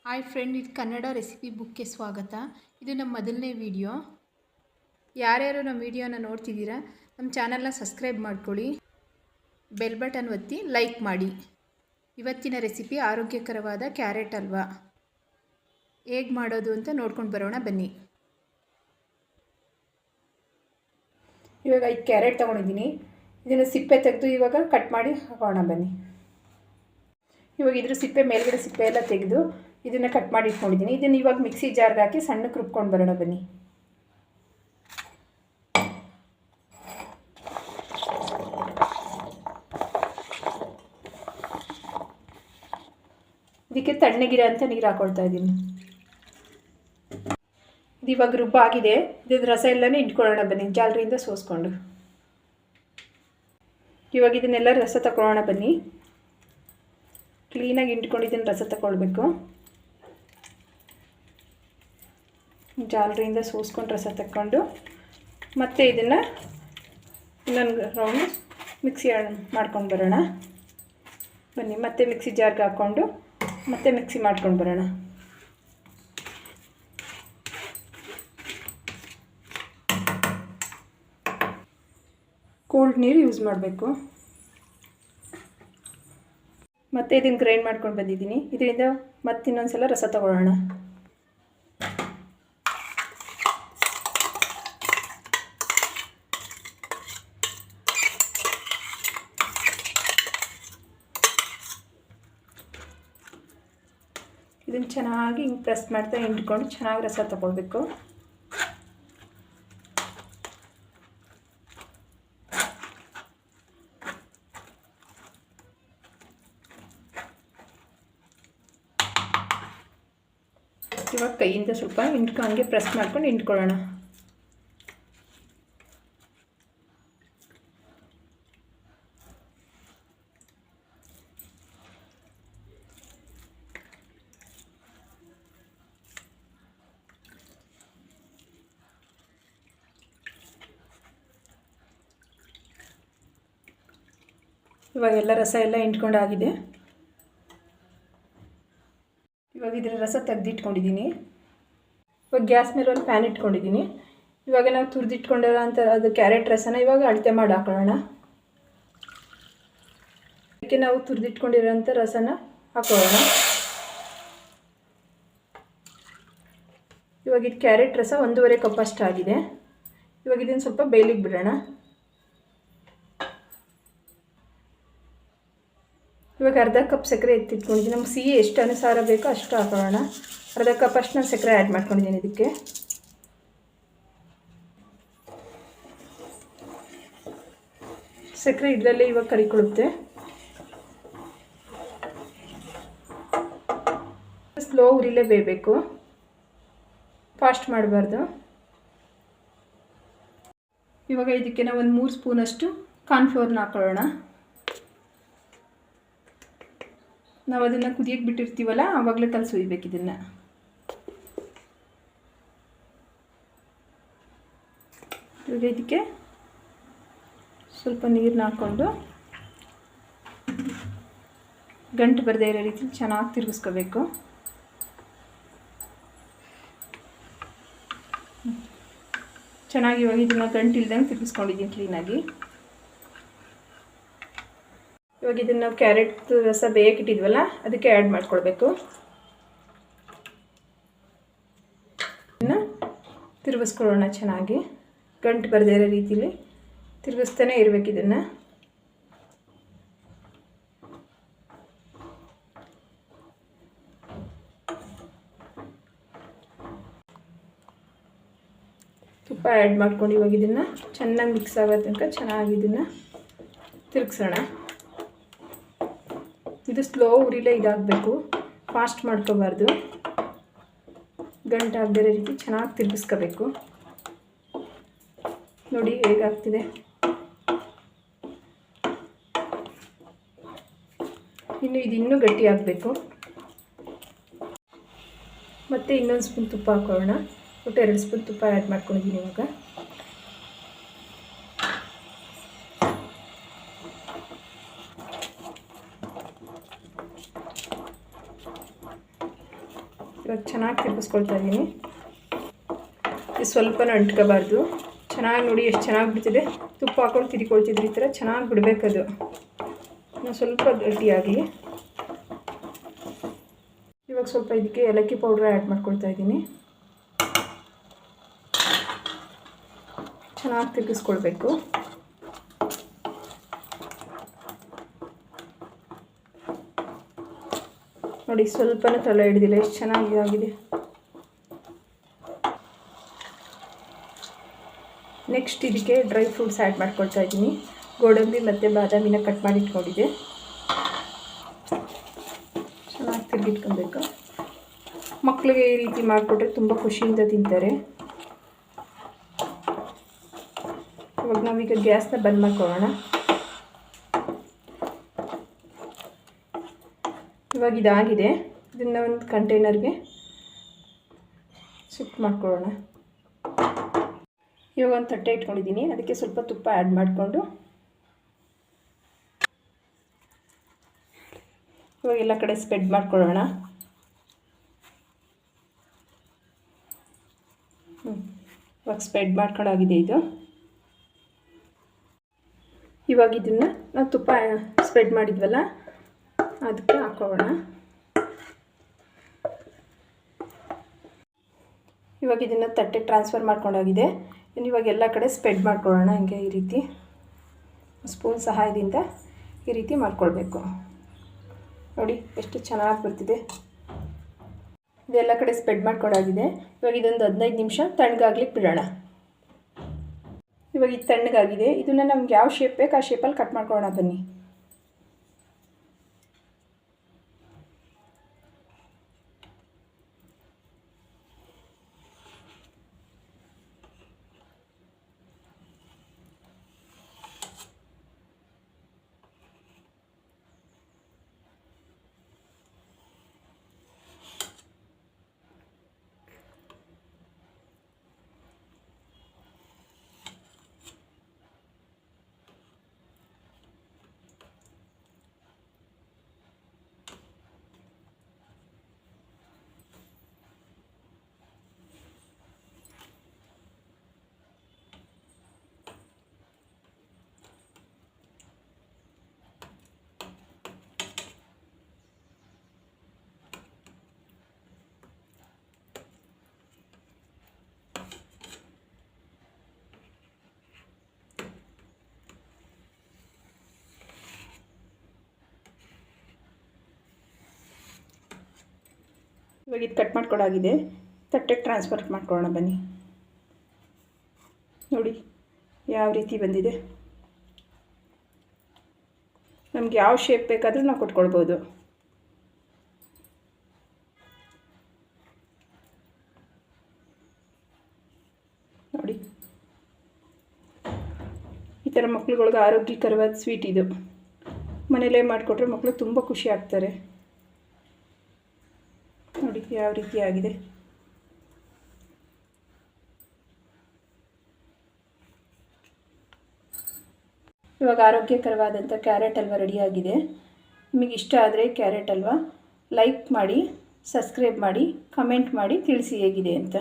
Hi friend, ಇದು Kannada recipe ಬುಕ್ಗೆ ಸ್ವಾಗತ. ಇದು ನಮ್ಮ ಮೊದಲನೇ ವಿಡಿಯೋ. ಯಾರ್ಯಾರು ನಮ್ಮ ವಿಡಿಯೋನ ನೋಡ್ತಿದ್ದೀರಾ ನಮ್ಮ ಚಾನಲ್ನ ಸಬ್ಸ್ಕ್ರೈಬ್ ಮಾಡ್ಕೊಳ್ಳಿ, ಬೆಲ್ ಬಟನ್ ಒತ್ತಿ ಲೈಕ್ ಮಾಡಿ. ಇವತ್ತಿನ ರೆಸಿಪಿ ಆರೋಗ್ಯಕರವಾದ ಕ್ಯಾರೆಟ್ ಹಲ್ವಾ. ಹೇಗೆ ಮಾಡೋದು ಅಂತ ನೋಡ್ಕೊಂಡು ಬರೋಣ ಬನ್ನಿ. ಇವಾಗ 5 ಕ್ಯಾರೆಟ್ ತೊಗೊಂಡಿದ್ದೀನಿ. ಇದನ್ನು ಸಿಪ್ಪೆ ತೆಗೆದು ಇವಾಗ ಕಟ್ ಮಾಡಿ ಹಾಕೋಣ ಬನ್ನಿ. ಇವಾಗ ಇದ್ರ ಸಿಪ್ಪೆ ಮೇಲ್ಗಡೆ ಸಿಪ್ಪೆ ಎಲ್ಲ ತೆಗೆದು ಇದನ್ನು ಕಟ್ ಮಾಡಿ ಇಟ್ಕೊಂಡಿದ್ದೀನಿ. ಇದನ್ನು ಇವಾಗ ಮಿಕ್ಸಿ ಜಾರ್ಗೆ ಹಾಕಿ ಸಣ್ಣಕ್ಕೆ ರುಬ್ಕೊಂಡು ಬರೋಣ ಬನ್ನಿ. ಇದಕ್ಕೆ ತಣ್ಣಗಿರೋ ಅಂತ ನೀರು ಹಾಕೊಳ್ತಾ ಇದ್ದೀನಿ. ಇದು ಇವಾಗ ರುಬ್ಬಾಗಿದೆ. ಇದ್ರ ರಸ ಎಲ್ಲನೂ ಇಟ್ಕೊಳ್ಳೋಣ ಬನ್ನಿ, ಜಾಲರಿಯಿಂದ ಸೋಸ್ಕೊಂಡು. ಇವಾಗ ಇದನ್ನೆಲ್ಲ ರಸ ತಗೊಳ್ಳೋಣ ಬನ್ನಿ. ಕ್ಲೀನಾಗಿ ಇಂಟ್ಕೊಂಡಿದ್ದೀನಿ, ರಸ ತಗೊಳ್ಬೇಕು. ಜಾಲರಿಯಿಂದ ಸೋಸ್ಕೊಂಡು ರಸ ತಕ್ಕೊಂಡು ಮತ್ತೆ ಇದನ್ನು ಇನ್ನೊಂದು ರೌಂಡ್ ಮಿಕ್ಸಿ ಮಾಡ್ಕೊಂಡು ಬರೋಣ ಬನ್ನಿ. ಮತ್ತೆ ಮಿಕ್ಸಿ ಜಾರ್ಗೆ ಹಾಕ್ಕೊಂಡು ಮತ್ತೆ ಮಿಕ್ಸಿ ಮಾಡ್ಕೊಂಡು ಬರೋಣ. ಕೋಲ್ಡ್ ನೀರು ಯೂಸ್ ಮಾಡಬೇಕು. ಮತ್ತೆ ಇದನ್ನು ಗ್ರೈಂಡ್ ಮಾಡ್ಕೊಂಡು ಬಂದಿದ್ದೀನಿ. ಇದರಿಂದ ಮತ್ತೆ ಇನ್ನೊಂದು ಸಲ ರಸ ತಗೊಳ್ಳೋಣ. ಇದನ್ನು ಚೆನ್ನಾಗಿ ಹಿಂಗೆ ಪ್ರೆಸ್ ಮಾಡ್ತಾ ಹಿಂಡ್ಕೊಂಡು ಚೆನ್ನಾಗಿ ರಸ ತಗೊಳ್ಬೇಕು. ಇವಾಗ ಕೈಯಿಂದ ಸ್ವಲ್ಪ ಹಂಗೆ ಪ್ರೆಸ್ ಮಾಡ್ಕೊಂಡು ಹಿಂಡ್ಕೊಳ್ಳೋಣ. ಇವಾಗೆಲ್ಲ ರಸ ಎಲ್ಲ ಹಿಂಡ್ಕೊಂಡಾಗಿದೆ. ಇವಾಗ ಇದರ ರಸ ತೆಗೆದಿಟ್ಕೊಂಡಿದ್ದೀನಿ. ಇವಾಗ ಗ್ಯಾಸ್ ಮೇಲೆ ಒಂದು ಪ್ಯಾನ್ ಇಟ್ಕೊಂಡಿದ್ದೀನಿ. ಇವಾಗ ನಾವು ತುರಿದಿಟ್ಕೊಂಡಿರೋ ಅಂಥ ಅದು ಕ್ಯಾರೆಟ್ ರಸನ ಇವಾಗ ಅಳತೆ ಮಾಡಿ ಹಾಕೊಳ್ಳೋಣ. ಅದಕ್ಕೆ ನಾವು ತುರಿದಿಟ್ಕೊಂಡಿರೋಂಥ ರಸನ ಹಾಕೊಳ್ಳೋಣ. ಇವಾಗ ಇದು ಕ್ಯಾರೆಟ್ ರಸ 1.5 ಕಪ್ ಅಷ್ಟು ಆಗಿದೆ. ಇವಾಗ ಇದನ್ನು ಸ್ವಲ್ಪ ಬೇಯಲಿಕ್ಕೆ ಬಿಡೋಣ. ಇವಾಗ ಅರ್ಧ ಕಪ್ ಸಕ್ಕರೆ ಎತ್ತಿಟ್ಕೊಂಡಿದ್ದೀನಿ. ನಮ್ಗೆ ಸಿಹಿ ಎಷ್ಟು ಅನುಸಾರ ಬೇಕೋ ಅಷ್ಟು ಹಾಕೊಳ್ಳೋಣ. ಅರ್ಧ ಕಪ್ ಅಷ್ಟು ನಾನು ಸಕ್ಕರೆ ಆ್ಯಡ್ ಮಾಡ್ಕೊಂಡಿದ್ದೀನಿ. ಇದಕ್ಕೆ ಸಕ್ಕರೆ ಇದರಲ್ಲೇ ಇವಾಗ ಕರಿಕೊಳ್ಳುತ್ತೆ. ಸ್ಲೋ ಉರಿಲೇ ಬೇಯಬೇಕು, ಫಾಸ್ಟ್ ಮಾಡಬಾರ್ದು. ಇವಾಗ ಇದಕ್ಕೆ ನಾವು ಒಂದು 3 ಸ್ಪೂನಷ್ಟು ಕಾರ್ನ್ಫ್ಲೋರ್ನ ಹಾಕೊಳ್ಳೋಣ. ನಾವು ಅದನ್ನು ಕುದಿಯಕ್ಕೆ ಬಿಟ್ಟಿರ್ತೀವಲ್ಲ, ಆವಾಗಲೇ ಕಲಸಿ ಒಯ್ಬೇಕು. ಇದನ್ನು ಇವಾಗ ಇದಕ್ಕೆ ಸ್ವಲ್ಪ ನೀರನ್ನ ಹಾಕ್ಕೊಂಡು ಗಂಟು ಬರದೇ ಇರೋ ರೀತಿ ಚೆನ್ನಾಗಿ ತಿರುಗಿಸ್ಕೋಬೇಕು. ಚೆನ್ನಾಗಿ ಇವಾಗ ಇದನ್ನು ಗಂಟು ಇಲ್ದಂಗೆ ತಿರುಗಿಸ್ಕೊಂಡಿದ್ದೀನಿ ಕ್ಲೀನಾಗಿ. ಇವಾಗ ಇದನ್ನು ನಾವು ಕ್ಯಾರೆಟ್ ರಸ ಬೇಯಕ್ಕಿಟ್ಟಿದ್ವಲ್ಲ ಅದಕ್ಕೆ ಆ್ಯಡ್ ಮಾಡ್ಕೊಳ್ಬೇಕು. ಇದನ್ನು ತಿರುಗಿಸ್ಕೊಳ್ಳೋಣ ಚೆನ್ನಾಗಿ, ಗಂಟು ಬರದೇ ಇರೋ ರೀತಿಲಿ ತಿರುಗಿಸ್ತಾನೆ ಇರಬೇಕು. ಇದನ್ನು ತುಪ್ಪ ಆ್ಯಡ್ ಮಾಡ್ಕೊಂಡು ಇವಾಗ ಇದನ್ನು ಚೆನ್ನಾಗಿ ಮಿಕ್ಸ್ ಆಗೋ ತನಕ ಚೆನ್ನಾಗಿ ಇದನ್ನು ತಿರುಗಿಸೋಣ. ಇದು ಸ್ಲೋ ಉರಿಲೇ ಇದಾಗಬೇಕು, ಫಾಸ್ಟ್ ಮಾಡ್ಕೋಬಾರ್ದು. ಗಂಟು ಆಗದೇ ಇರೋ ರೀತಿ ಚೆನ್ನಾಗಿ ತಿರುಗಿಸ್ಕೋಬೇಕು. ನೋಡಿ ಹೇಗಾಗ್ತಿದೆ. ಇದು ಇನ್ನೂ ಗಟ್ಟಿ ಆಗಬೇಕು. ಮತ್ತು ಇನ್ನೊಂದು ಸ್ಪೂನ್ ತುಪ್ಪ ಹಾಕೊಳ್ಳೋಣ. ಒಟ್ಟು 2 ಸ್ಪೂನ್ ತುಪ್ಪ ಆ್ಯಡ್ ಮಾಡ್ಕೊಂಡಿದ್ದೀನಿ. ಇವಾಗ ಇವಾಗ ಚೆನ್ನಾಗಿ ತಿರುಗಿಸ್ಕೊಳ್ತಾ ಇದ್ದೀನಿ. ಇದು ಸ್ವಲ್ಪನೂ ಅಂಟ್ಕೋಬಾರ್ದು. ಚೆನ್ನಾಗಿ ನೋಡಿ ಎಷ್ಟು ಚೆನ್ನಾಗಿ ಬಿಡ್ತಿದೆ. ತುಪ್ಪ ಹಾಕೊಂಡು ತಿರ್ಕೊಳ್ತಿದ್ರು ಈ ಥರ ಚೆನ್ನಾಗಿ ಬಿಡಬೇಕದು. ನಾನು ಸ್ವಲ್ಪ ಗಟ್ಟಿಯಾಗಲಿ. ಇವಾಗ ಸ್ವಲ್ಪ ಇದಕ್ಕೆ ಏಲಕ್ಕಿ ಪೌಡ್ರ್ ಆ್ಯಡ್ ಮಾಡ್ಕೊಳ್ತಾ ಇದ್ದೀನಿ. ಚೆನ್ನಾಗಿ ತಿರುಗಿಸ್ಕೊಳ್ಬೇಕು. ನೋಡಿ ಸ್ವಲ್ಪನೂ ತಳ ಹಿಡಿದಿಲ್ಲ, ಎಷ್ಟು ಚೆನ್ನಾಗಿ ಆಗಿದೆ. ನೆಕ್ಸ್ಟ್ ಇದಕ್ಕೆ ಡ್ರೈ ಫ್ರೂಟ್ಸ್ ಆ್ಯಡ್ ಮಾಡ್ಕೊಳ್ತಾ ಇದ್ದೀನಿ. ಗೋಡಂಬಿ ಮತ್ತು ಬಾದಾಮಿನ ಕಟ್ ಮಾಡಿ ಇಟ್ಕೊಂಡಿದ್ದೆ. ಚೆನ್ನಾಗಿ ತಿರುಗಿಟ್ಕೊಬೇಕು. ಮಕ್ಕಳಿಗೆ ಈ ರೀತಿ ಮಾಡಿಕೊಟ್ರೆ ತುಂಬ ಖುಷಿಯಿಂದ ತಿಂತಾರೆ. ಇವಾಗ ನಾವೀಗ ಗ್ಯಾಸ್ನ ಬಂದ್ ಮಾಡ್ಕೊಳ್ಳೋಣ. ಇವಾಗ ಇದಾಗಿದೆ. ಇದನ್ನು ಒಂದು ಕಂಟೈನರ್ಗೆ ಶಿಫ್ಟ್ ಮಾಡ್ಕೊಳ್ಳೋಣ. ಇವಾಗ ಒಂದು ತಟ್ಟೆ ಇಟ್ಕೊಂಡಿದ್ದೀನಿ. ಅದಕ್ಕೆ ಸ್ವಲ್ಪ ತುಪ್ಪ ಆ್ಯಡ್ ಮಾಡಿಕೊಂಡು ಇವಾಗ ಎಲ್ಲ ಕಡೆ ಸ್ಪ್ರೆಡ್ ಮಾಡ್ಕೊಳ್ಳೋಣ. ಇವಾಗ ಸ್ಪ್ರೆಡ್ ಮಾಡ್ಕೊಂಡಾಗಿದೆ ಇದು. ಇವಾಗ ಇದನ್ನು ನಾವು ತುಪ್ಪ ಸ್ಪ್ರೆಡ್ ಮಾಡಿದ್ವಲ್ಲ ಅದಕ್ಕೆ ಹಾಕೊಳ್ಳೋಣ. ಇವಾಗ ಇದನ್ನು ತಟ್ಟೆಗೆ ಟ್ರಾನ್ಸ್ಫರ್ ಮಾಡ್ಕೊಂಡಾಗಿದೆ. ಇವಾಗ ಎಲ್ಲ ಕಡೆ ಸ್ಪ್ರೆಡ್ ಮಾಡ್ಕೊಳ್ಳೋಣ. ಹಿಂಗೆ ಈ ರೀತಿ ಸ್ಪೂನ್ ಸಹಾಯದಿಂದ ಈ ರೀತಿ ಮಾಡ್ಕೊಳ್ಬೇಕು. ನೋಡಿ ಎಷ್ಟು ಚೆನ್ನಾಗಿ ಬರ್ತಿದೆ. ಇದೆಲ್ಲ ಕಡೆ ಸ್ಪ್ರೆಡ್ ಮಾಡ್ಕೊಂಡಾಗಿದೆ. ಇವಾಗ ಇದೊಂದು 15 ನಿಮಿಷ ತಣ್ಣಗಾಗ್ಲಿಕ್ಕೆ ಬಿಡೋಣ. ಇವಾಗ ಇದು ತಣ್ಣಗಾಗಿದೆ. ಇದನ್ನು ನಮ್ಗೆ ಯಾವ ಶೇಪ್ ಬೇಕು ಆ ಶೇಪಲ್ಲಿ ಕಟ್ ಮಾಡ್ಕೊಳ್ಳೋಣ ಬನ್ನಿ. ಇವಾಗ ಇದು ಕಟ್ ಮಾಡ್ಕೊಡಾಗಿದೆ. ತಟ್ಟೆಗೆ ಟ್ರಾನ್ಸ್ಫರ್ ಮಾಡ್ಕೊಳ್ಳೋಣ ಬನ್ನಿ. ನೋಡಿ ಯಾವ ರೀತಿ ಬಂದಿದೆ. ನಮ್ಗೆ ಯಾವ ಶೇಪ್ ಬೇಕಾದರೂ ನಾವು ಕೊಟ್ಕೊಳ್ಬೋದು. ನೋಡಿ ಈ ಥರ ಮಕ್ಳುಗಳಿಗೆ ಆರೋಗ್ಯಕರವಾದ ಸ್ವೀಟ್ ಇದು. ಮನೇಲೇ ಮಾಡಿಕೊಟ್ರೆ ಮಕ್ಕಳು ತುಂಬ ಖುಷಿ ಆಗ್ತಾರೆ. ನೋಡಿ ಯಾವ ರೀತಿ ಆಗಿದೆ. ಇವಾಗ ಆರೋಗ್ಯಕರವಾದಂಥ ಕ್ಯಾರೆಟ್ ಹಲ್ವ ರೆಡಿಯಾಗಿದೆ. ನಿಮಗೆ ಇಷ್ಟ ಆದರೆ ಕ್ಯಾರೆಟ್ ಹಲ್ವ ಲೈಕ್ ಮಾಡಿ, ಸಬ್ಸ್ಕ್ರೈಬ್ ಮಾಡಿ, ಕಮೆಂಟ್ ಮಾಡಿ ತಿಳಿಸಿ ಹೇಗಿದೆ ಅಂತ.